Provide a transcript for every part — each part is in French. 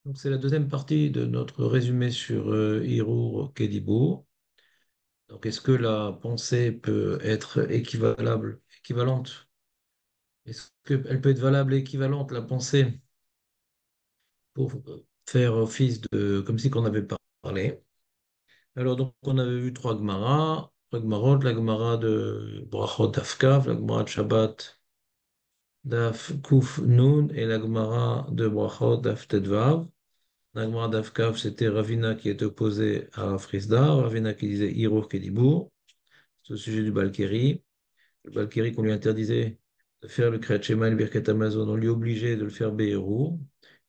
Donc, c'est la deuxième partie de notre résumé sur Hirur Kedibur. Donc, est-ce que la pensée peut être équivalente? Est-ce qu'elle peut être valable et équivalente, la pensée, pour faire office de, comme si qu'on avait parlé? Alors, donc, on avait vu trois Gemarot, la Gemara de Brachot Daf Kav, la Gemara de Shabbat Daf Kuf Nun et la Gemara de Brachot Daf Tedvav. La Gemara Daf Kav, c'était Ravina qui est opposé à Frisda, Ravina qui disait Hirur Kedibur. C'est au sujet du Balkeri. Le Balkeri qu'on lui interdisait de faire le Kriyat Shema et le Birkat Hamazon, on lui obligeait de le faire Be'erur.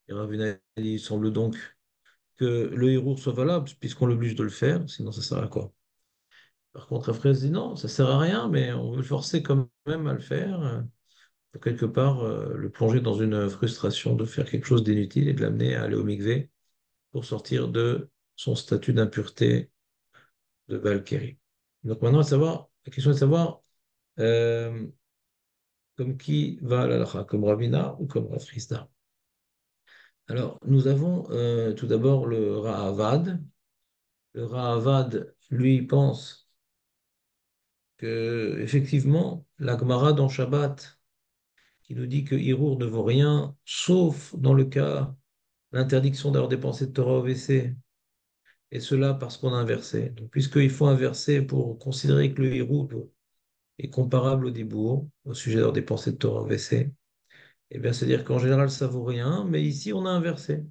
Et Ravina dit, il semble donc que le Hirur soit valable puisqu'on l'oblige de le faire, sinon ça sert à quoi? Par contre, Afres dit non, ça sert à rien, mais on veut le forcer quand même à le faire, pour quelque part le plonger dans une frustration de faire quelque chose d'inutile et de l'amener à aller au mikvé pour sortir de son statut d'impureté de Valkyrie. Donc maintenant, la question est de savoir euh, comme qui va à l'halakha, comme Ravina ou comme Rav Chisda. Alors, nous avons tout d'abord le Ra'avad. Le Ra'avad, lui, pense que effectivement, la Gemara dans Shabbat, qui nous dit que Hirour ne vaut rien, sauf dans le cas l'interdiction d'avoir dépensé de Torah au WC, et cela parce qu'on a inversé. Donc, puisqu'il faut inverser pour considérer que le Hirour est comparable au Dibourg, au sujet d'avoir dépensé de Torah au WC, eh bien, c'est-à-dire qu'en général, ça vaut rien, mais ici, on a inversé.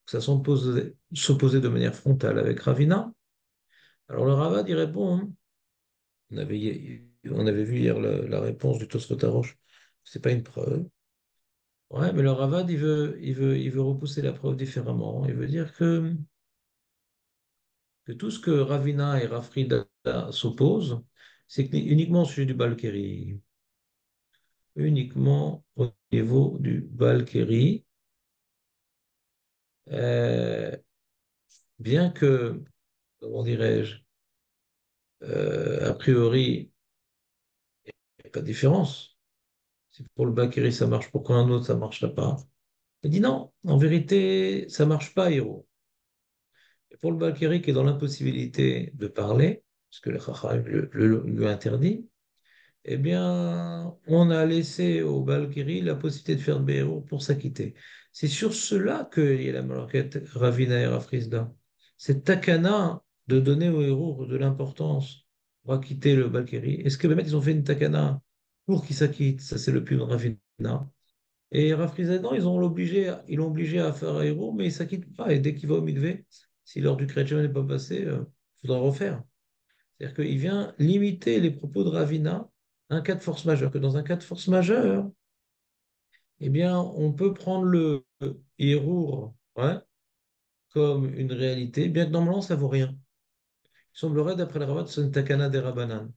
Ça s'opposait de manière frontale avec Ravina. Alors, le Ravad, il répond, hein. On avait vu hier la réponse du Tosfot Arosh. C'est pas une preuve. Ouais, mais le Ravad, il veut repousser la preuve différemment. Il veut dire que tout ce que Ravina et Rafrida s'opposent, c'est uniquement au sujet du Balkeri. Uniquement au niveau du Balkeri. Euh, bien que, comment dirais-je, a priori, il n'y a pas de différence. Si pour le Balkeri ça marche, pourquoi un autre ça ne marcherait pas? Il dit non, en vérité, ça ne marche pas, Héros. Et pour le Balkiri qui est dans l'impossibilité de parler, parce que le Chacham lui interdit, eh bien, on a laissé au Balkiri la possibilité de faire de Béhérour pour s'acquitter. C'est sur cela qu'il y a la maroquette Ravina et Rafrizda. C'est Takana de donner au héros de l'importance pour acquitter le Balkiri. Est-ce que ils ont fait une Takana pour qu'il s'acquitte? Ça, c'est le plus de Ravina. Et Rafrizda, non, ils l'ont obligé à faire un héros, mais il ne s'acquitte pas. Et dès qu'il va au mikvé, si l'heure du chrétien n'est pas passée, il faudra refaire. C'est-à-dire qu'il vient limiter les propos de Ravina à un cas de force majeure. Que dans un cas de force majeure, eh bien, on peut prendre le héros, ouais, comme une réalité, bien que normalement, ça ne vaut rien. Il semblerait, d'après le Ravat, c'est une takana des Rabbanan,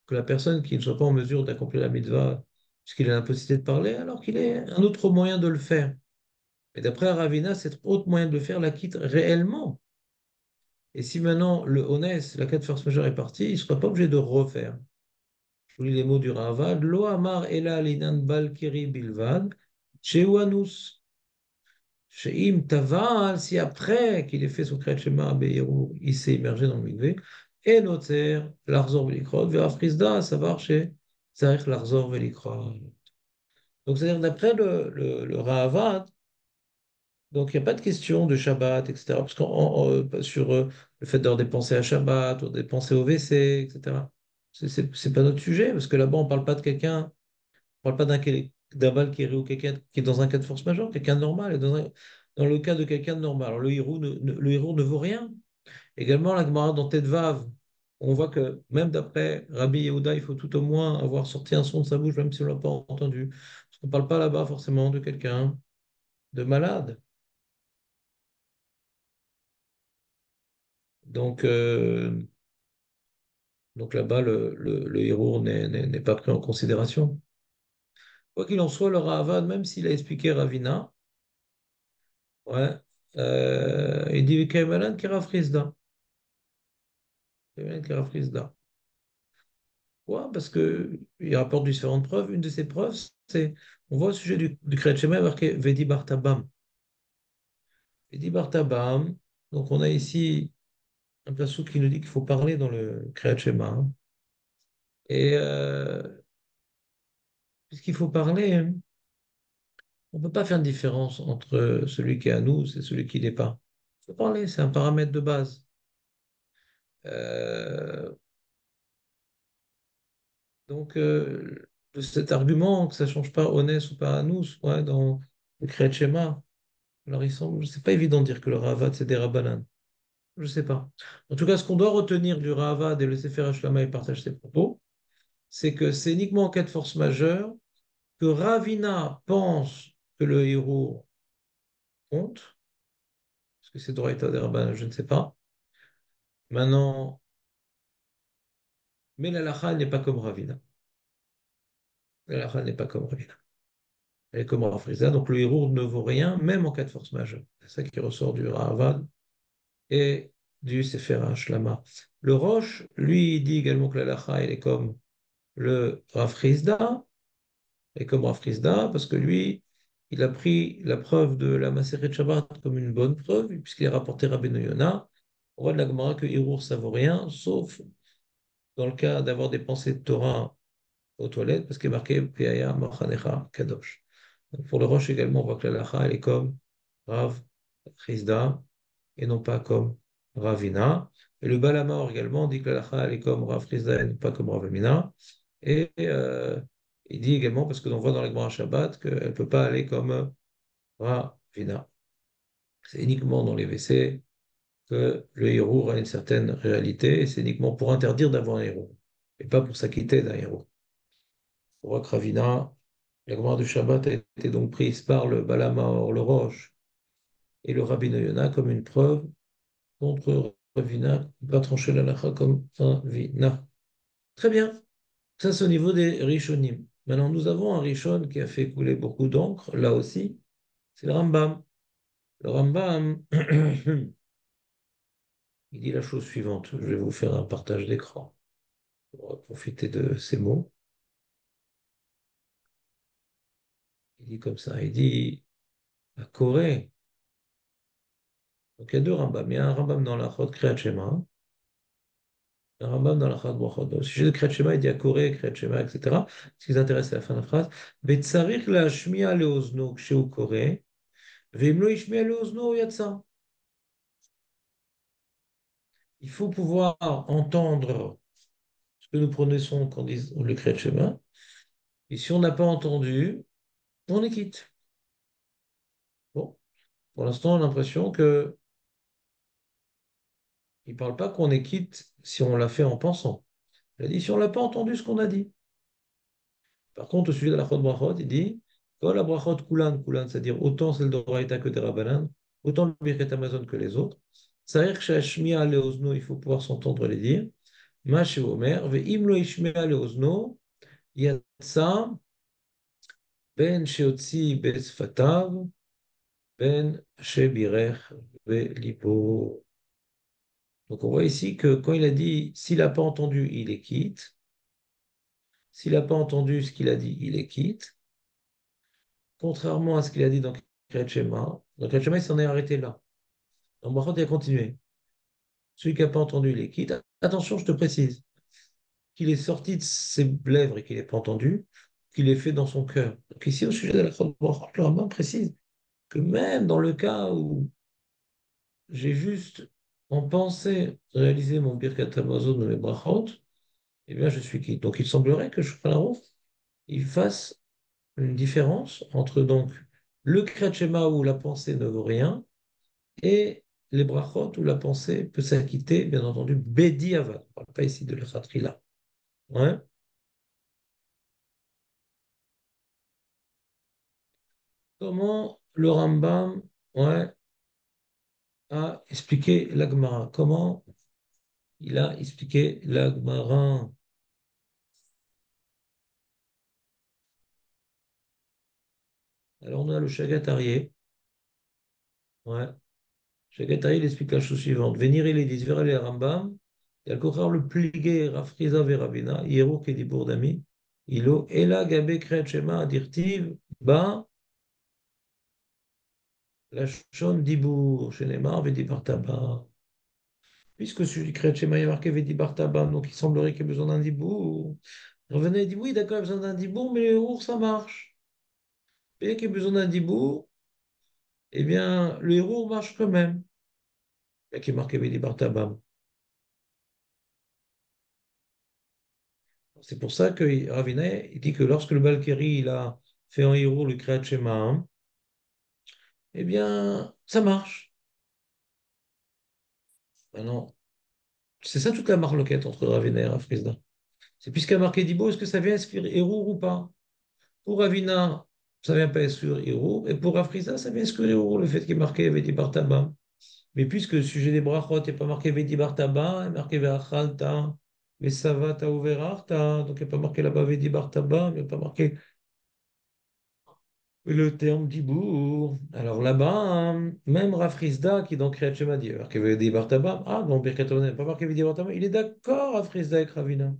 que la personne qui ne soit pas en mesure d'accomplir la mitzvah, puisqu'il a l'impossibilité de parler, alors qu'il ait un autre moyen de le faire. Mais d'après Ravina, cet autre moyen de le faire l'acquitte réellement. Et si maintenant le honest, la cas de force majeure est parti, il ne sera pas obligé de refaire. Je vous lis les mots du Ravad. Lo amar ela linan balkiri bilvad, shewanus. Sheim taval, si après qu'il ait fait son kriyat shema à Be'erou, il s'est immergé dans le mikvé, et noter l'arzor velikrot, verafrizda, à savoir chez Zarech l'arzor velikrot. Donc, c'est-à-dire, d'après le Ravad, donc, il n'y a pas de question de Shabbat, etc. Parce sur le fait d'avoir dépensé à Shabbat, ou dépenser au WC, etc. C'est pas notre sujet, parce que là-bas, on ne parle pas de quelqu'un, on parle pas d'un Valkyrie ou quelqu'un qui est dans un cas de force majeure, quelqu'un de normal. Et dans le cas de quelqu'un de normal, alors le héros ne vaut rien. Également, la Gemara dans Vav, on voit que même d'après Rabbi Yehuda, il faut tout au moins avoir sorti un son de sa bouche, même si on ne l'a pas entendu. Parce qu'on ne parle pas là-bas forcément de quelqu'un de malade. Donc, donc là-bas, le héros n'est pas pris en considération. Quoi qu'il en soit, le Ravad, même s'il a expliqué Ravina, ouais, il dit Kaimalan Kirafrizda. Kaimalan Kirafrizda. Ouais, parce qu'il rapporte différentes preuves. Une de ces preuves, c'est, on voit au sujet du Kriyat Shema marqué Vedi Bartabam. Il dit Bartabam. Donc on a ici un passouk qui nous dit qu'il faut parler dans le Kriyat Shema, hein. Et puisqu'il faut parler, hein, on ne peut pas faire une différence entre celui qui est à nous et celui qui n'est pas. Il faut parler, c'est un paramètre de base. Euh, donc, de cet argument que ça ne change pas Onès ou pas à nous, ouais, dans le Kriyat Shema, alors il semble, c'est pas évident de dire que le Ravad c'est des Rabbanan. Je ne sais pas. En tout cas, ce qu'on doit retenir du Ravad et le Sefer Hashlama, il partage ses propos, c'est que c'est uniquement en cas de force majeure que Ravina pense que le héros compte, parce que c'est Doraita des Rabbanan, je ne sais pas. Maintenant, mais la Lacha n'est pas comme Ravina. La Lacha n'est pas comme Ravina. Elle est comme Rav Friza, donc le héros ne vaut rien, même en cas de force majeure. C'est ça qui ressort du Ravad et du Sefer Hashlama. Le Roche, lui, il dit également que la Lacha, elle est comme le Rav Frizda, et comme Rav Frizda, parce que lui, il a pris la preuve de la Maseret Shabbat comme une bonne preuve, puisqu'il a rapporté Rabbeinu Yonah, au roi de la Gemara, que Hirour, ça vaut rien, sauf dans le cas d'avoir des pensées de Torah aux toilettes, parce qu'il est marqué Peaya Machanecha Kadosh. Donc pour le Roche également, on voit que la Lacha, elle est comme Rav Frizda, et non pas comme Ravina. Et le Balamor également dit que la Lacha, elle est comme Rav Frizda et non pas comme Ravina. Et il dit également, parce que l'on voit dans la Gemara Shabbat, qu'elle ne peut pas aller comme Ravina. C'est uniquement dans les WC que le héros a une certaine réalité, et c'est uniquement pour interdire d'avoir un héros, et pas pour s'acquitter d'un héros. Pour voir que Ravina, la Gemara du Shabbat a été donc prise par le Balamor, le Roche, et le Rabbi Yonah comme une preuve contre Ravina, va trancher la lacha comme Ravina. Très bien. Ça, c'est au niveau des Rishonim. Maintenant, nous avons un Rishon qui a fait couler beaucoup d'encre, là aussi, c'est le Rambam. Le Rambam, il dit la chose suivante. Je vais vous faire un partage d'écran pour profiter de ces mots. Il dit comme ça, il dit la Corée. Donc il y a deux Rambam. Il y a un Rambam dans la Chod Kriyat Shema, un Rambam dans la Chod Brachot. Au sujet de Kriyat Shema, il dit à Corée, Kriyat Shema, etc. Ce qui nous intéresse, c'est la fin de la phrase. Betsarik la Shmia leozno kshéu Corée. Veim lo ishmia leozno yatsa. Il faut pouvoir entendre ce que nous prononçons quand on dit le Kriyat Shema. Et si on n'a pas entendu, on est quitte. Bon, pour l'instant, on a l'impression que il ne parle pas qu'on est quitte si on l'a fait en pensant. Il a dit si on l'a pas entendu ce qu'on a dit. Par contre, au sujet de la Chod Brachot, il dit Kol la Brachot Kulan, Kulan, c'est-à-dire autant celle d'Oraïta que des Rabbanan, autant le Birket Amazon que les autres. C'est-à-dire que chez Hashmia Leozno, il faut pouvoir s'entendre les dire. Ma chez Omer, Ve'im lo ishmea Leozno, Yatsa, Ben Sheotzi Besfatav, Ben Shebirech Libo. Donc on voit ici que quand il a dit s'il n'a pas entendu, il est quitte. S'il n'a pas entendu ce qu'il a dit, il est quitte. Contrairement à ce qu'il a dit dans Kriyat Shema. Dans Kriyat Shema, il s'en est arrêté là. Dans Brachot, il a continué. Celui qui n'a pas entendu, il est quitte. Attention, je te précise qu'il est sorti de ses lèvres et qu'il n'ait pas entendu, qu'il est fait dans son cœur. Donc ici, au sujet de la Brachot, le Rambam précise que même dans le cas où j'ai juste en pensée réalisé mon Birkat Hamazon de mes Brachot, eh bien, je suis quitte. Donc, il semblerait que Shulchan il fasse une différence entre donc le Kriyat Shema où la pensée ne vaut rien et les Brachot où la pensée peut s'acquitter, bien entendu, Bedi Avad. On ne parle pas ici de l'Echatria. Ouais. Comment le Rambam, ouais, a expliqué la Gemara? Comment il a expliqué la Gemara? Alors, on a le Shagat Aryeh. Ouais. Shagatari, il explique la chose suivante. Venir, il dit, vers les Rambam, et al contraire, le plié, Rafriza Veravina, Yero Kedibur Dami, Ilo, Ela Gabe Kriyat Shema Adirtiv, Ba, La Shon Dibour, chez Neymar, Vedi Bartaba. Puisque sur du Kriyat Shema, il y a marqué Vedi Bartaba, donc il semblerait qu'il y ait besoin d'un Dibour. Revenez et dit oui, d'accord, il y a besoin d'un Dibour, mais le Hérour, ça marche. Bien qu'il y ait besoin d'un Dibour, eh bien, le Hérour marche quand même. Il y a qui est marqué Vedi Bartaba. C'est pour ça que Ravinet, il dit que lorsque le Balkiri, il a fait en Hérour le Kriyat Shema, hein, eh bien, ça marche. Maintenant, c'est ça toute la marloquette entre Ravina et Rafrizda. C'est puisqu'il a marqué Dibo, est-ce que ça vient exclure Hérour ou pas? Pour Ravina, ça vient pas exclure Hérour, et pour Rafrizda, ça vient exclure Hérour, le fait qu'il est marqué Vedi Bartaba. Mais puisque le sujet des brachot n'est pas marqué Vedi Bartaba, il est marqué Ve'achalta, Ve'savata ou Ve'rachta, donc il n'est pas marqué là-bas Vedi Bartaba, mais il n'est pas marqué le terme Dibour. Alors là-bas, hein, même Rafrizda, qui dans Kriyat Shema dit, alors qu'il veut dire Bartaba, ah, dans Birkat Avonim, il n'a pas marqué Vedi Bartaba, il est d'accord, Rafrizda avec Ravina.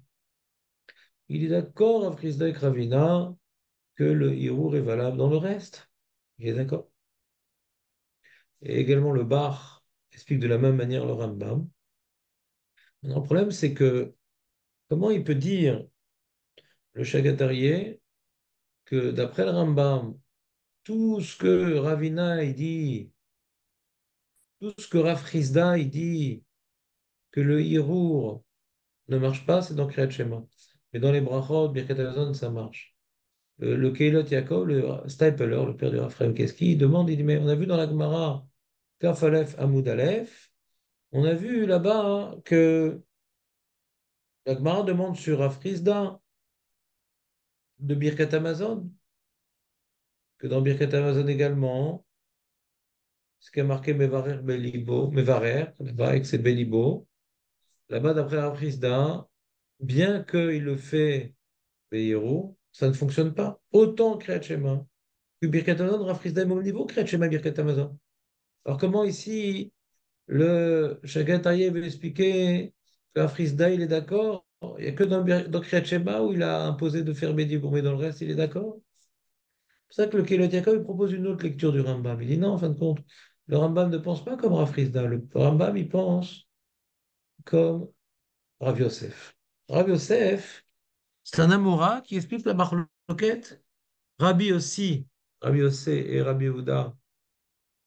Il est d'accord, Rafrizda avec Ravina, que le Hirour est valable dans le reste. Il est d'accord. Et également le Bar explique de la même manière le Rambam. Maintenant, le problème, c'est que comment il peut dire, le Chagatarié, que d'après le Rambam, tout ce que Ravina il dit, tout ce que Rafrizda il dit, que le Hirour ne marche pas, c'est dans Kriyat Shema. Mais dans les Brachot, Birkat Hamazon, ça marche. Le Keilot Yaakov, le Stapler, le père de Raphaël Keski, il demande, il dit, mais on a vu dans la Gemara, Kaf Aleph Amoud Aleph, on a vu là-bas hein, que la Gemara demande sur Afrizda de Birkat Hamazon, que dans Birkat Hamazon également, ce qui a marqué Mevarer Belibo, Mevarer, là-bas, avec ses Belibo, là-bas, d'après Afrizda, bien qu'il le fait Beiro, ça ne fonctionne pas. Autant Kriyat Shema que Birkat Hamazon, Afrizda est au même niveau, Kriyat Shema, Birkat Hamazon. Alors comment ici, le Chagatarié veut expliquer qu'Afrizda, il est d'accord? Il n'y a que dans Kriyat Shema où il a imposé de faire Belibo, mais dans le reste, il est d'accord? C'est pour ça que le Keilot Yaakov il propose une autre lecture du Rambam. Il dit non, en fin de compte, le Rambam ne pense pas comme Rav Frisda. Le Rambam, il pense comme Rav Yosef. Rav Yosef, c'est un Amora qui explique la marloquette. Rabbi aussi, Rabbi Yossé et Rabbi Yehuda,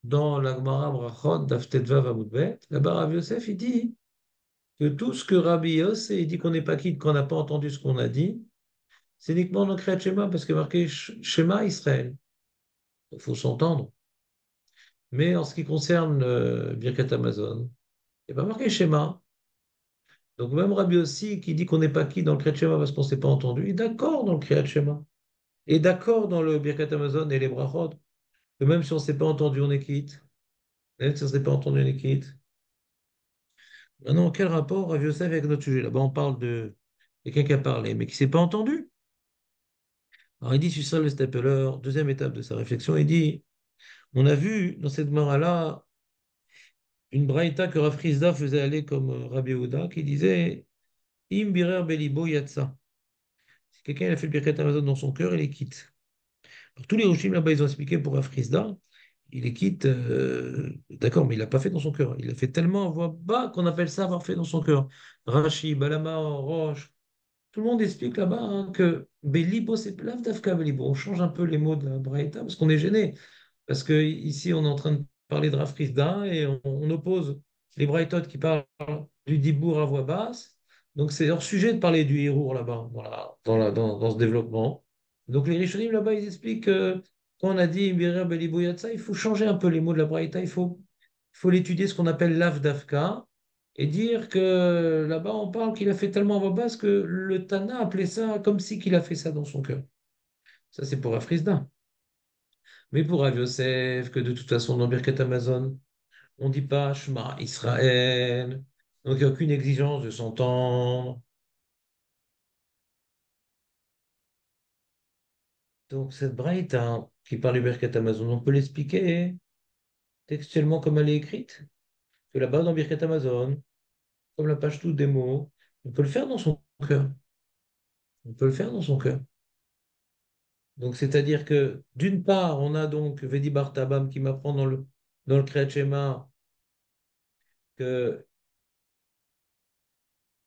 dans la Gemara Brachot, Daf Tetvav Amud Bet, là-bas, Rav Yosef, il dit que tout ce que Rabbi Yossé, il dit qu'on n'est pas quitte, qu'on n'a pas entendu ce qu'on a dit, c'est uniquement dans Kriyat Shema, parce qu'il est marqué Shema Israël. Il faut s'entendre. Mais en ce qui concerne Birkat Amazon, il n'y a pas marqué schéma. Donc même Rabbi aussi, qui dit qu'on n'est pas qui dans le Kriyat Shema parce qu'on ne s'est pas entendu, il est d'accord dans le Kriyat Shema. Et d'accord dans le Birkat Amazon et les Brachot, que même si on ne s'est pas entendu, on est quitte. Même si on ne s'est pas entendu, on est quitte. Maintenant, quel rapport Rabbi Yosef avec notre sujet? Là-bas, on parle de quelqu'un qui a parlé, mais qui ne s'est pas entendu. Alors il dit, sur ça, le Stapler, deuxième étape de sa réflexion, il dit, on a vu dans cette Gemara-là une braïta que Rav Frisda faisait aller comme Rabbi Yehuda, qui disait Im birer belibo yatsa. Si quelqu'un il a fait le Birkat Amazon dans son cœur, il les quitte. Alors, tous les Roshim là-bas, ils ont expliqué pour Afrizda, il les quitte, d'accord, mais il l'a pas fait dans son cœur. Il l'a fait tellement à voix bas qu'on appelle ça avoir fait dans son cœur. Rashi, Balama, Roche, tout le monde explique là-bas hein, que Belibo, c'est Lav Dafka Belibo. On change un peu les mots de la Braïta parce qu'on est gêné. Parce que ici, on est en train de parler de Rav Frisda et on oppose les Braïtot qui parlent du Dibour à voix basse. Donc, c'est hors sujet de parler du Hirour là-bas, dans ce développement. Donc, les Rishonim là-bas, ils expliquent que quand on a dit Imbirer Belibou Yatsa, il faut changer un peu les mots de la Braïta. Il faut l'étudier, ce qu'on appelle l'Avdavka, et dire que là-bas, on parle qu'il a fait tellement à voix basse que le Tana appelait ça comme si qu'il a fait ça dans son cœur. Ça, c'est pour Rav Frisda. Mais pour Rav Yosef, que de toute façon, dans Birkat Amazon, on ne dit pas Shema Israël. Donc, il n'y a aucune exigence de s'entendre. Donc, cette braïta qui parle du Birkat Amazon, on peut l'expliquer textuellement comme elle est écrite. Que là-bas, dans Birkat Amazon, comme la page toute des mots, on peut le faire dans son cœur. On peut le faire dans son cœur. Donc, c'est-à-dire que, d'une part, on a donc Vedi Bar Tabam qui m'apprend dans le dans le Kriyat Shema que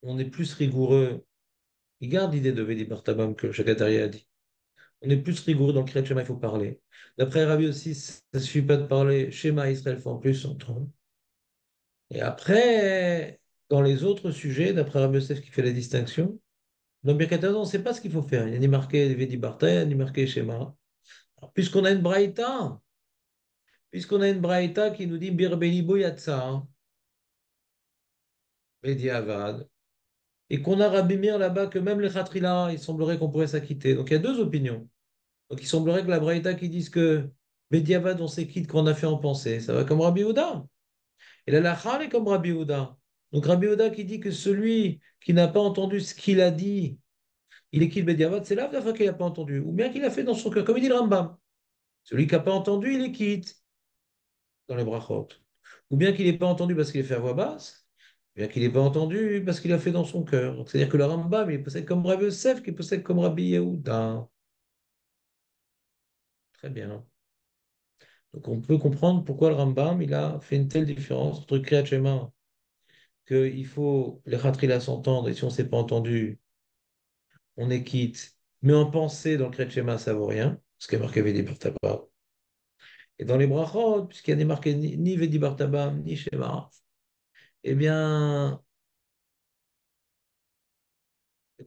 on est plus rigoureux. Il garde l'idée de Vedi Bartabam que Shakatari a dit. On est plus rigoureux dans le Kriyat Shema, il faut parler. D'après Rabbi aussi, ça ne suffit pas de parler. Shema Israël faut en plus entre. Et après, dans les autres sujets, d'après Rabbi Yosef qui fait la distinction, dans Birkat Hamazon, on ne sait pas ce qu'il faut faire. Il n'y a ni marqué Vedi Barta, ni marqué Shema. Alors, puisqu'on a une braïta qui nous dit Bir Belibo Yatsa, Vedi Avad, et qu'on a Rabbi Meir là-bas que même les Khatrila, il semblerait qu'on pourrait s'acquitter. Donc il y a deux opinions. Donc il semblerait que la braïta qui dise que Vedi Avad, on s'acquitte qu'on a fait en pensée, ça va comme Rabbi Houda. Et la Lachal est comme Rabbi Houda. Donc Rabbi Houda qui dit que celui qui n'a pas entendu ce qu'il a dit, il est quitte Bediavad, c'est là la fois qu'il n'a pas entendu. Ou bien qu'il a fait dans son cœur, comme il dit le Rambam. Celui qui n'a pas entendu, il est quitte dans les brachot. Ou bien qu'il n'ait pas entendu parce qu'il est fait à voix basse, ou bien qu'il n'ait pas entendu parce qu'il a fait dans son cœur. Donc, c'est-à-dire que le Rambam, il est possède comme Rabbi Yosef, qui est possède comme Rabbi Yehuda. Très bien. Donc on peut comprendre pourquoi le Rambam, il a fait une telle différence entre Kriyat Shema, qu'il faut les Khatrila s'entendre, et si on ne s'est pas entendu, on est quitte. Mais en pensée, dans le Kriyat Shema, ça vaut rien, parce qu'il y a marqué Vedi Bartaba. Et dans les brachot, puisqu'il y a des marqués ni Vedi Bartabam, ni Shema, eh bien,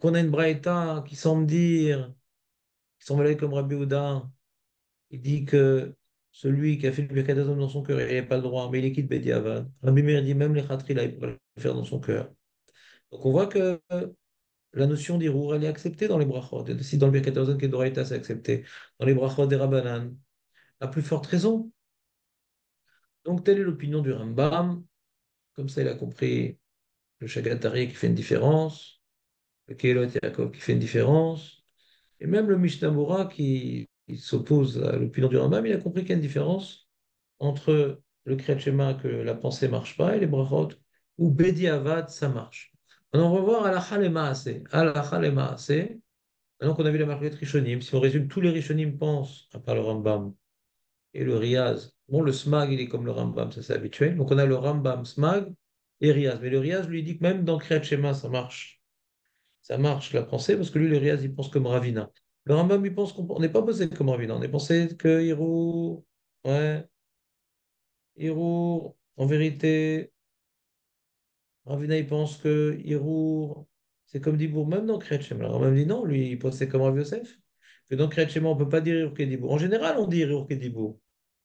qu'on a une braïta qui semble dire, qui semble aller comme Rabbi Houda, il dit que celui qui a fait le Birkat Hazon dans son cœur, il n'a pas le droit, mais il est quitte Bedi Avad. Rabbi Meir dit même les Khatri, là, il pourrait le faire dans son cœur. Donc on voit que la notion d'Irour, elle est acceptée dans les brachot. Et si dans le Birkat Hazon, qui est d'Oraïta, c'est accepté. Dans les brachot des Rabbanan, à plus forte raison. Donc telle est l'opinion du Rambam. Comme ça, il a compris le Shagatari qui fait une différence, le Keilot Yaakov qui fait une différence, et même le Mishnah Mora qui s'oppose à l'opinion du Rambam, il a compris qu'il y a une différence entre le Kriyat Shema, que la pensée ne marche pas, et les brachot, où Bedi Avad, ça marche. Maintenant, on va voir Halacha le Maaseh. Halacha le Maaseh, maintenant qu'on a vu la marquette Rishonim, si on résume, tous les Rishonim pensent, à part le Rambam et le Riyaz. Bon, le Smag, il est comme le Rambam, ça c'est habituel. Donc on a le Rambam, Smag et Riyaz. Mais le Riyaz lui dit que même dans Kriyat Shema, ça marche. Ça marche la pensée, parce que lui, le Riyaz, il pense comme Ravina. Le Rambam, il pense qu'on n'est pas pensé comme Ravina. On est pensé que Hiro, ouais, Hiro, en vérité, Ravina, il pense que Hiro, c'est comme Dibour, même dans Kriyat Shema. Le Rambam dit non, lui, il pensait comme Rav Yosef, que dans Kriyat Shema, on ne peut pas dire Hiro Kedibour. En général, on dit Hiro Kedibour.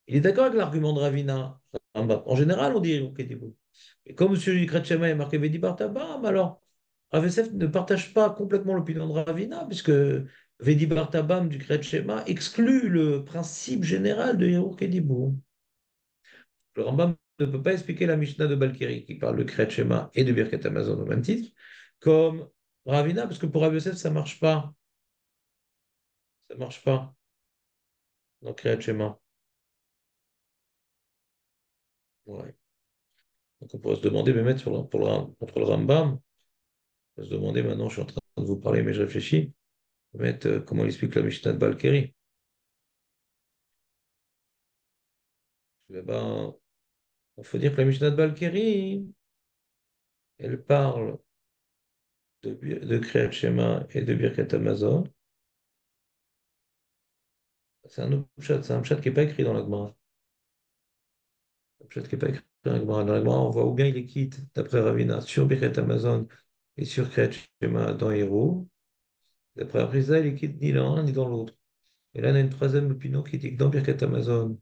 Il est d'accord avec l'argument de Ravina. En général, on dit Hiro Kedibour. Et comme celui du Kriyat Shema est marqué Vedi Bartabam, alors Rav Yosef ne partage pas complètement l'opinion de Ravina, puisque Vedi Bartabam du Kriyat Shema exclut le principe général de Hiro Kedibour. Le Rambam ne peut pas expliquer la Mishnah de Balkiri qui parle de Kriyat Shema et de Birkat Hamazon au même titre, comme Ravina, parce que pour Rav Yosef, ça ne marche pas. Ça ne marche pas dans Kriyat Shema. Ouais. Donc on pourrait se demander, mais mettre contre le Rambam, on peut se demander maintenant, je suis en train de vous parler, mais je réfléchis, mettre comment il explique la Mishnah de Balkiri. Eh ben, il faut dire que la Mishnah de Balkiri, elle parle de Kriyat Shema et de Birkat Hamazon. C'est un autre pshat, c'est un pshat qui n'est pas écrit dans la Gemara. Peut-être qu'il n'est pas écrit dans la Gemara. Dans la Gemara, on voit ou bien il est quitte, d'après Ravina, sur Birkat Amazon et sur Kriyat Shema dans Héros. D'après Arisa, il est quitte ni dans l'un ni dans l'autre. Et là, on a une troisième opinion qui dit que dans Birkat Amazon,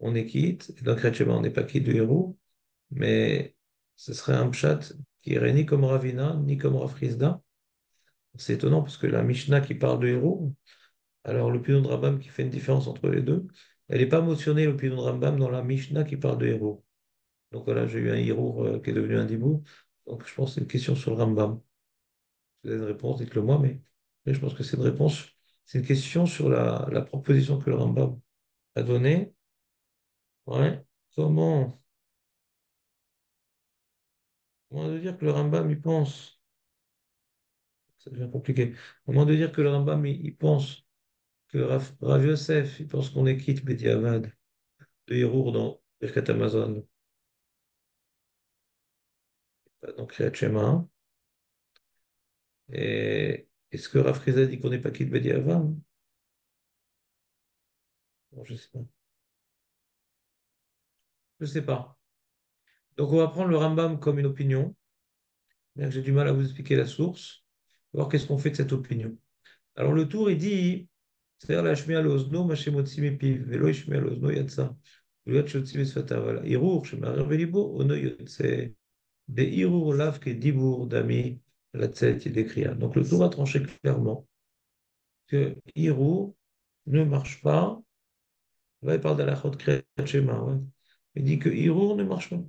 on est quitte, et dans Kriyat Shema, on n'est pas quitte de Héros. Mais ce serait un pshat qui irait ni comme Ravina, ni comme Rav Hizda. C'est étonnant parce que la Mishnah qui parle de Héros, alors l'opinion de Rambam qui fait une différence entre les deux, elle n'est pas mentionnée, l'opinion de Rambam, dans la Mishnah qui parle de Héros. Donc voilà, j'ai eu un Hirour qui est devenu un Dibou. Donc je pense que c'est une question sur le Rambam. Si vous avez une réponse, dites-le moi, mais je pense que c'est une réponse. C'est une question sur la proposition que le Rambam a donnée. Ouais. Comment, comment de dire que le Rambam y pense? Ça devient compliqué. Comment de dire que le Rambam il pense que Rav Yosef, il pense qu'on est quitte Bediavad de Hirour dans Birkat Amazon, pas dans Kriyat Shema. Et est-ce que Rav Friza dit qu'on n'est pas quitte Bediava? Bon, je sais pas. Je sais pas. Donc on va prendre le Rambam comme une opinion, bien que j'ai du mal à vous expliquer la source, voir qu'est-ce qu'on fait de cette opinion. Alors le tour, il dit, c'est-à-dire la shmiya l'ozno, ma shemotzi mepiv, velo shmiya l'ozno yatsa, velo shotzi mesfata, voilà. Irur, shemar velibo, ono yotse, de irur lav ke dibur dami, la tset dekriya. Donc le tour a tranché clairement que irur ne marche pas. Là, il parle d'Alachot Kriyat Shema, ouais. Il dit que irur ne marche pas.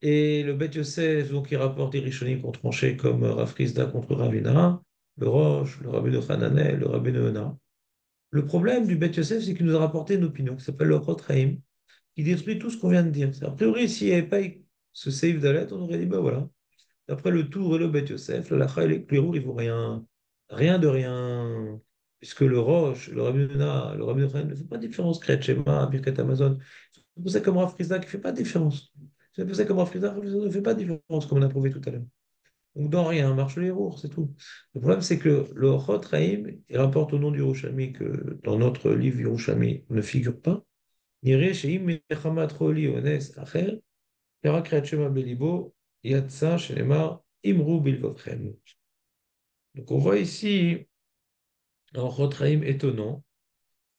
Et le Bet Yosef, donc, il rapporte des Rishonim qui ont tranché comme Rav Chisda contre Ravina, le Roche, le Rabbi de Hananel, le Rabbi de Yona. Le problème du Bet Yosef, c'est qu'il nous a rapporté une opinion qui s'appelle le Rotraim, qui détruit tout ce qu'on vient de dire. A priori, s'il n'y avait pas ce Seif Dalet, on aurait dit, ben voilà. D'après le Tour et le Bet Yosef, le Lacha et les Clérou, ils ne vaut rien, rien de rien. Puisque le Roche, le Rabbi de Yona, le Rabbi de Hananel ne font pas de différence. Kriyat Shema, Birkat Amazon, c'est pour ça comme Rav Chisda qui ne fait pas de différence. C'est pour ça comme Rav Chisda ne fait pas de différence, comme on a prouvé tout à l'heure. Donc dans rien, marche les rours, c'est tout. Le problème, c'est que le Chot Haïm, il rapporte au nom du Yerushalmi que dans notre livre Yerushalmi ne figure pas. Nireh she'im mechamat choli ones acher, kara kriyat shema belibo, yatsa shenemar imru bilvavchem. Donc on voit ici un Chot Haïm étonnant,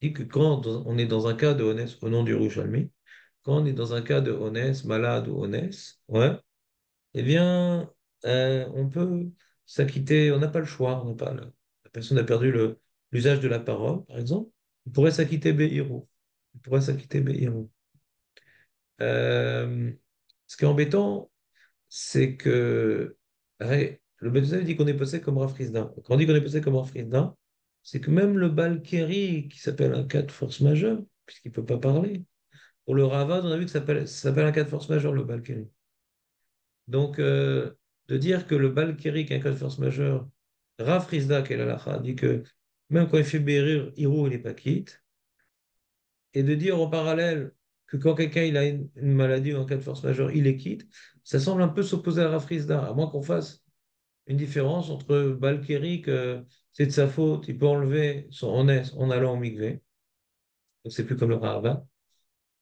il dit que quand on est dans un cas de Honès au nom du Yerushalmi, quand on est dans un cas de Honès, malade ou Honès, ouais, eh bien, on peut s'acquitter, on n'a pas le choix, on n'a pas la personne a perdu l'usage de la parole, par exemple, il pourrait s'acquitter Be'irou. Il pourrait s'acquitter Be'irou. Euh, Ce qui est embêtant, c'est que le Bethesda dit qu'on est passé comme Rav Risda. Quand on dit qu'on est passé comme Rav Risda, c'est que même le Balkeri, qui s'appelle un cas de force majeure, puisqu'il ne peut pas parler, pour le Ravad, on a vu que ça s'appelle un cas de force majeure, le Balkeri. Donc, de dire que le Balkiri, qui est un cas de force majeure, Rav Rizda, qui est l'alacha, dit que même quand il fait Bérir, Hiro, il n'est pas quitte, et de dire en parallèle que quand quelqu'un il a une maladie ou un cas de force majeure, il est quitte, ça semble un peu s'opposer à Rav Rizda, à moins qu'on fasse une différence entre Balkiri, que c'est de sa faute, il peut enlever son onès en allant au mikvé, donc c'est plus comme le Rava.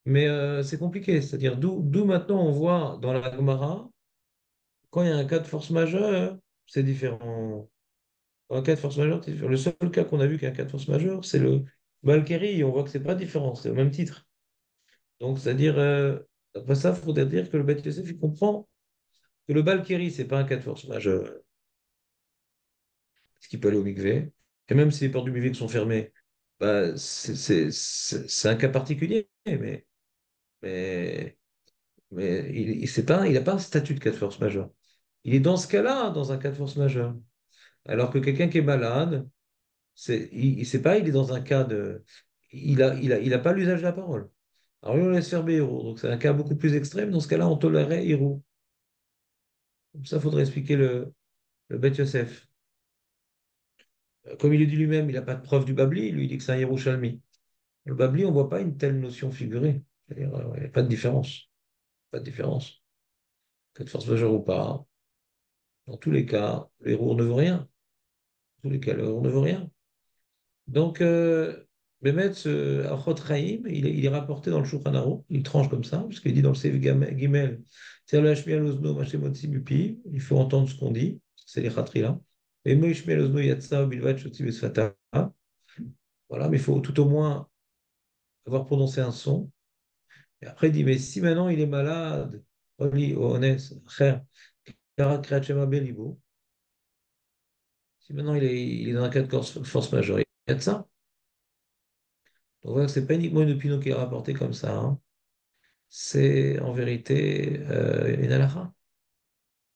Mais c'est compliqué, c'est-à-dire d'où maintenant on voit dans la Gemara, quand il y a un cas de force majeure, c'est différent. Un cas de force majeure, c'est différent. Le seul cas qu'on a vu qui est un cas de force majeure, c'est le Valkyrie. On voit que c'est pas différent, c'est au même titre. Donc, c'est-à-dire, après ça, il faudrait dire que le Beth Yosef, il comprend que le Valkyrie, c'est pas un cas de force majeure, ce qui peut aller au mikvé. Et même si les portes du mikvé sont fermées, bah, c'est un cas particulier, mais, mais il n'a pas un statut de cas de force majeure. Il est dans ce cas-là, dans un cas de force majeure. Alors que quelqu'un qui est malade, sait pas, il est dans un cas de. Il a pas l'usage de la parole. Alors lui, on laisse faire Béhéros. Donc c'est un cas beaucoup plus extrême. Dans ce cas-là, on tolérait Hérou. Comme ça, il faudrait expliquer le Beth Yosef. Comme il le dit lui-même, il n'a pas de preuve du Babli. Lui, il dit que c'est un Yerushalmi. Le Babli, on ne voit pas une telle notion figurée. C'est-à-dire, il n'y a pas de différence. Pas de différence. Que de force majeure ou pas. Dans tous les cas, le héros ne veut rien. Dans tous les cas, le héros ne veut rien. Donc, Bémet, ce Achot Chaim, il est rapporté dans le Shulchan Aruch, il tranche comme ça, puisqu'il dit dans le Seif Gimel, c'est la Shmiel Ozno Mashemotzi Bupi, il faut entendre ce qu'on dit, c'est les chatri là. Et Mo Shmiel Ozno Yatsa Bilvat Shotzi Besfata. Voilà, mais il faut tout au moins avoir prononcé un son. Et après, il dit, mais si maintenant il est malade, Oli, Ones, Cher, Karat Kriat Shema Belibo, si maintenant il est dans un cas de force majeure, il y a de ça. Donc voilà, c'est pas uniquement une opinion qui est rapportée comme ça, hein. C'est en vérité une halakha.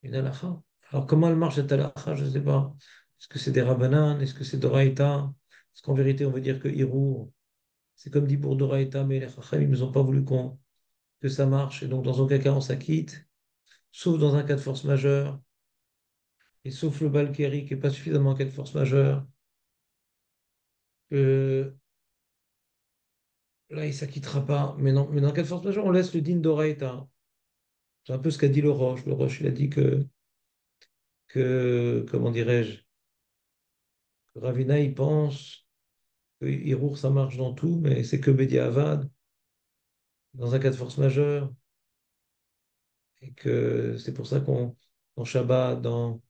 Une halakha. Alors comment elle marche cette halakha, je ne sais pas. Est-ce que c'est des rabbanan? Est-ce que c'est d'oraïta? Est-ce qu'en vérité on veut dire que Hirou, c'est comme dit pour d'oraïta, mais les chacham, ils nous ont pas voulu que ça marche. Et donc dans aucun cas on s'acquitte, sauf dans un cas de force majeure, et sauf le Balkeri qui n'est pas suffisamment en cas de force majeure, que là, il s'acquittera pas. Mais non, mais dans le cas de force majeure, on laisse le din d'Oraïta. C'est un peu ce qu'a dit le Roche. Le Roche, il a dit comment dirais-je, que Ravina, il pense que Hirour, ça marche dans tout, mais c'est que Bediavad, dans un cas de force majeure, et que c'est pour ça dans Shabbat, dans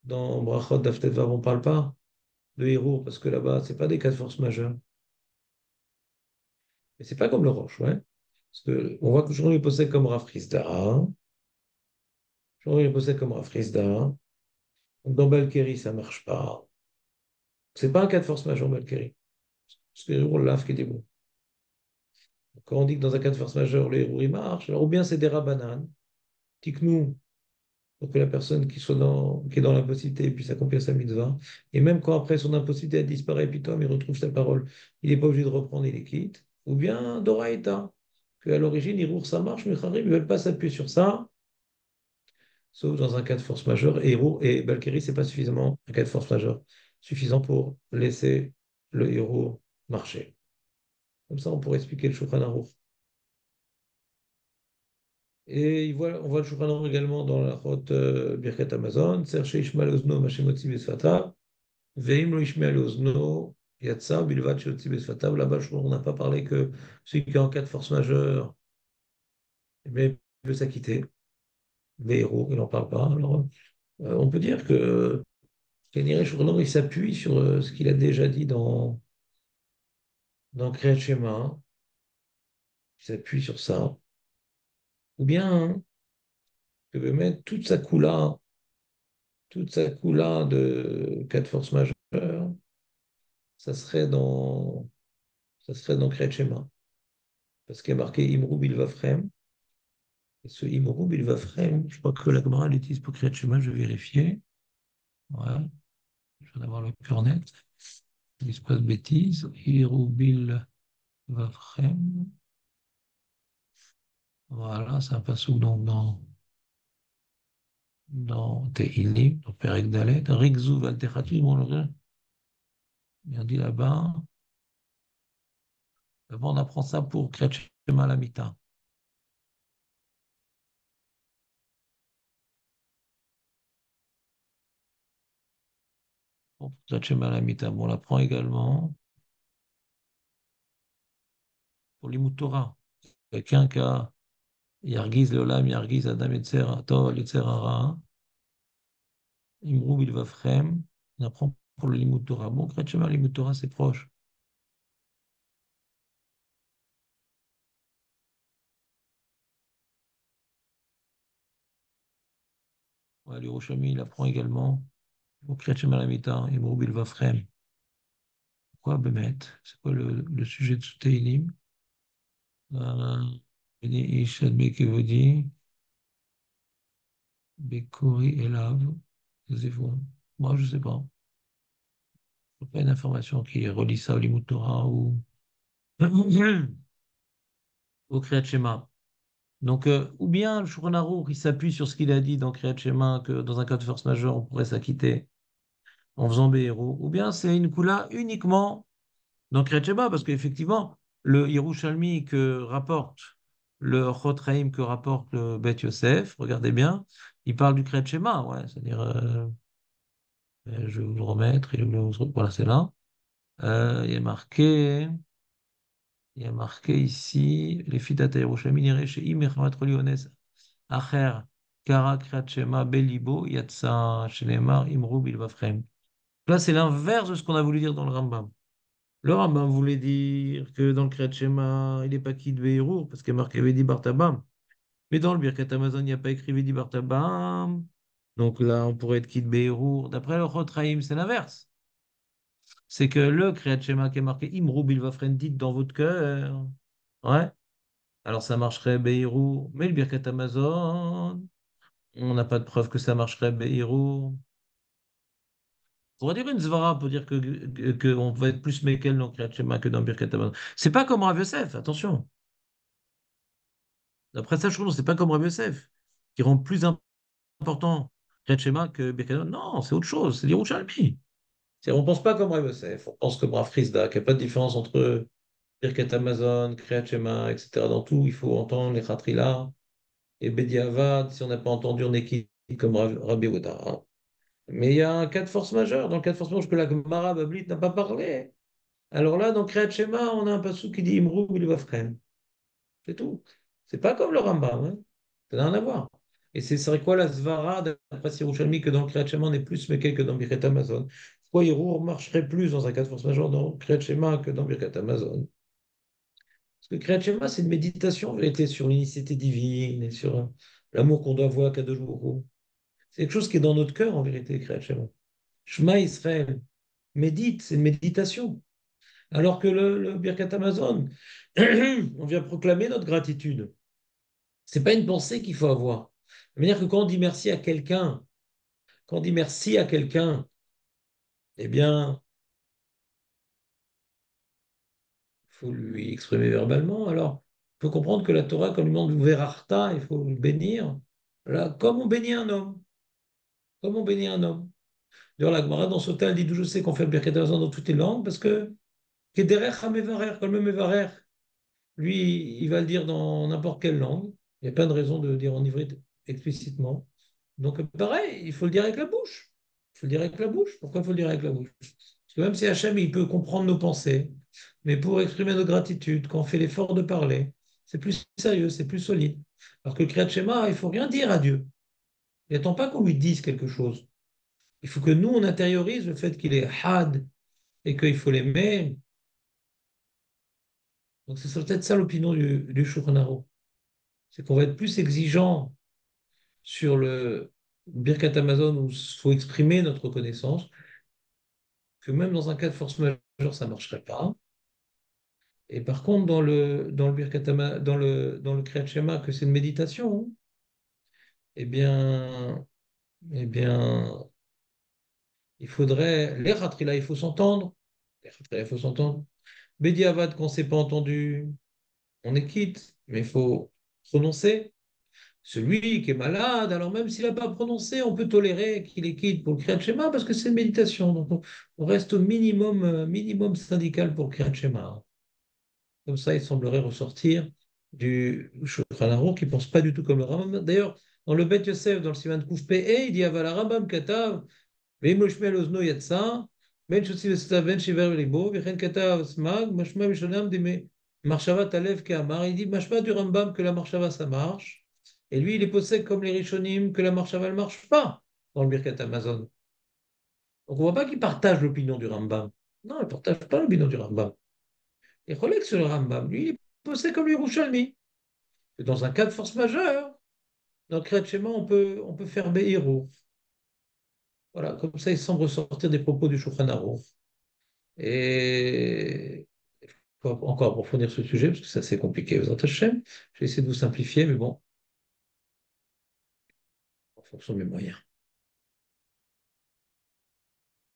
Brachot, Daf Vav, on parle pas de Hirour, parce que là-bas, c'est pas des cas de force majeure. Mais c'est pas comme le Roche, ouais. Parce que on voit que aujourd'hui, il possède comme Rav Frisda. Aujourd'hui, il possède comme Rav Frisda. Donc, dans Balkeri, ça marche pas. C'est pas un cas de force majeure, Balkeri. Parce que Hirour, là, qui est bon. Quand on dit que dans un cas de force majeure, le Hirour, il marche, alors ou bien c'est des Rabbanan, Tiknou, pour que la personne qui est dans l'impossibilité puisse accomplir sa mitzvah. Et même quand après son impossibilité elle disparaît, puis toi, il retrouve sa parole, il n'est pas obligé de reprendre, il les quitte. Ou bien Doraïta, qu'à l'origine, Hirour, ça marche, mais Kharim, ils ne veulent pas s'appuyer sur ça, sauf dans un cas de force majeure. Et Hirour et Balkiri, ce n'est pas suffisamment un cas de force majeure, suffisant pour laisser le Hirour marcher. Comme ça, on pourrait expliquer le Shulchan Aruch. Et on voit le Shulchan Aruch également dans la route Birkat Amazon, Serche Ishmael Ozno, Mashemotzi Besfata. Veim lo ishmael ozno yatsa bilvat sheyotzi besfatav. Là-bas, on n'a pas parlé que celui qui est en cas de force majeure, eh bien, il peut s'acquitter. Veiro, il n'en parle pas. Alors, on peut dire que Kenire Shurno, il s'appuie sur ce qu'il a déjà dit dans Kriyat Shema. Il s'appuie sur ça. Ou bien, hein, que veut mettre toute sa coula de cas de force majeure, ça serait dans Kriyat Shema. Parce qu'il y a marqué Imrou Bilvafrem. Et ce Imru Bilvafrem, je crois que la Gemara l'utilise pour créer Shema, je vais vérifier. Ouais, je viens d'avoir le cœur net. Je ne dis pas de bêtises. Imru Bilvafrem. Voilà, c'est un passage donc dans Tehillim, dans Perek Dalet. Rigzou Valtechati, bon, on dit là-bas. D'abord, on apprend ça pour créer Shema à la Mita. Pour créer Shema à la Mita. Bon, on l'apprend également pour l'Imut Torah. Quelqu'un qui a Yargiz Leolam, Yargiz Adam Etzer, Tov, Etzer Hara. Imrou Bilvafrem, on apprend pour le Limut Torah. Bon, Kriyat Shema, Limut Torah, c'est proche. Ouais, l'Hiroshami, il apprend également pour Kriyat Shema Lamita, Imrou Bilvafrem. Quoi, Bémet? C'est quoi le sujet de ce Teilim? Beni Ish Adbe Kevodi, Bekori Elav, Zéphon. Moi, je ne sais pas. Je n'ai pas une information qui relie ça au Limut Torah ou au Kriyat Shema. Donc, ou bien le Shulchan Aruch, il s'appuie sur ce qu'il a dit dans Kriyat Shema, que dans un cas de force majeure, on pourrait s'acquitter en faisant Béhéro, ou bien c'est une Kula uniquement dans Kriyat Shema, parce qu'effectivement, le Yerushalmi que rapporte, le Chotraim que rapporte le Beth Yosef, regardez bien, il parle du Kriyat Shema, ouais, c'est-à-dire, je vais vous le remettre, voilà, c'est là. Il y a marqué ici, les Fidat Yerushalmi, Nire Sheim Echamat Roli Acher, Kara Kriyat Shema Belibo, Yatsa Shenemar Imru Bilvafrem. Là, c'est l'inverse de ce qu'on a voulu dire dans le Rambam. Le Rambam voulait dire que dans le Kriyat Shema, il n'est pas Kid Beirur, parce qu'il y a marqué Vedi Bartabam. Mais dans le Birkat Amazon, il n'y a pas écrit Vedi Bartabam. Donc là, on pourrait être Kid Beirur. D'après le Chotraim, c'est l'inverse. C'est que le Kriyat Shema qui est marqué Imru Bilvafrem, dites dans votre cœur. Ouais. Alors ça marcherait Beirur. Mais le Birkat Amazon, on n'a pas de preuve que ça marcherait Beirur. On va dire une zvara pour dire que on va être plus Mekel dans Kriyat Shema que dans Birkat Hamazon. C'est pas comme Rav Yosef, attention. D'après ça, je trouve que c'est pas comme Rav Yosef, qui rend plus important Kriyat Shema que Birkat Hamazon. Non, c'est autre chose, c'est l'Yerushalmi. On pense pas comme Rav Yosef, on pense comme Rav Frisda, qu'il n'y a pas de différence entre eux. Birkat Amazon, Kriyat Shema, etc. Dans tout, il faut entendre les Khatrila et Bediavad. Si on n'a pas entendu, on est quitte comme Rabbi Ouda, hein. Mais il y a un cas de force majeure. Dans le cas de force majeure que la Gemara Bablit n'a pas parlé. Alors là, dans Kriyat Shema, on a un passou qui dit Imru Bilvavchem. C'est tout. C'est pas comme le Rambam, hein. Ça n'a rien à voir. Et c'est serait quoi la Svara d'après Yerushalmi que dans le Kriyat Shema on est plus méqué que dans Birkat Amazon? Pourquoi Yerour marcherait plus dans un cas de force majeure dans Kriyat Shema que dans Birkat Amazon? Parce que Kriyat Shema, c'est une méditation en vérité sur l'unicité divine et sur l'amour qu'on doit avoir à Kadosh Baruch Hu. C'est quelque chose qui est dans notre cœur en vérité, Kriyat Shema. Shema Israël, médite, c'est une méditation. Alors que le Birkat Amazon, on vient proclamer notre gratitude. C'est pas une pensée qu'il faut avoir. C'est-à-dire que quand on dit merci à quelqu'un, quand on dit merci à quelqu'un, eh bien, il faut lui exprimer verbalement. Alors, il faut comprendre que la Torah, quand on lui demande Verarta, il faut le bénir. Là, comme on bénit un homme, comme on bénit un homme. D'ailleurs, la Gemara dans Sota, elle dit d'où je sais qu'on fait le Birkat Hamazon dans toutes les langues, parce que Kederech HaMevarer, comme le Mevarer, lui, il va le dire dans n'importe quelle langue. Il n'y a pas de raison de le dire en ivrite explicitement. Donc, pareil, il faut le dire avec la bouche. Il faut le dire avec la bouche. Pourquoi il faut le dire avec la bouche? Parce que même si Hachem, il peut comprendre nos pensées, mais pour exprimer notre gratitude, quand on fait l'effort de parler, c'est plus sérieux, c'est plus solide. Alors que le Kriyat Shema, il faut rien dire à Dieu. Il n'attend pas qu'on lui dise quelque chose. Il faut que nous, on intériorise le fait qu'il est had et qu'il faut l'aimer. Donc, c'est peut-être ça l'opinion du Shulchan Aruch. C'est qu'on va être plus exigeant sur le Birkat Amazon où il faut exprimer notre reconnaissance, que même dans un cas de force majeure, ça ne marcherait pas. Et par contre, dans le Birkat dans le Kriyat Shema, que c'est une méditation, hein, eh bien, eh bien, il faudrait, les Khatrila, il faut s'entendre. Les Khatrila, il faut s'entendre. Bediavad, quand on ne s'est pas entendu, on est quitte, mais il faut prononcer. Celui qui est malade, alors même s'il n'a pas prononcé, on peut tolérer qu'il est quitte pour le Kriyat Shema parce que c'est une méditation. Donc on reste au minimum, minimum syndical pour le Kriyat Shema. Comme ça, il semblerait ressortir du Shulchan Aruch qui ne pense pas du tout comme le Rambam. D'ailleurs, dans le Bet Yosef, dans le Siman Kouf Pe, il dit Aval Rambam Katav, Veim lo shmi'a l'ozno yatsa, ben shotzi v'setav ben shiver v'libo, v'chen Katav smag, mashma mishonam dime marshava talev ke'amar. Il dit mashma du Rambam que la marshava ça marche. Et lui, il est possède comme les Rishonim que la marshava ne marche pas dans le Birkat Amazon. Donc on ne voit pas qu'il partage l'opinion du Rambam. Non, il ne partage pas l'opinion du Rambam. Et relègue sur le Rambam. Lui, il est possède comme les Yerushalmi. Dans un cas de force majeure, dans le Kriyat Shema, on peut faire Be'irou. Voilà, comme ça, il semble ressortir des propos du Shulchan Aruch. Et il faut encore approfondir ce sujet, parce que c'est assez compliqué. Aux Hashem, je vais essayer de vous simplifier, mais bon, en fonction de mes moyens.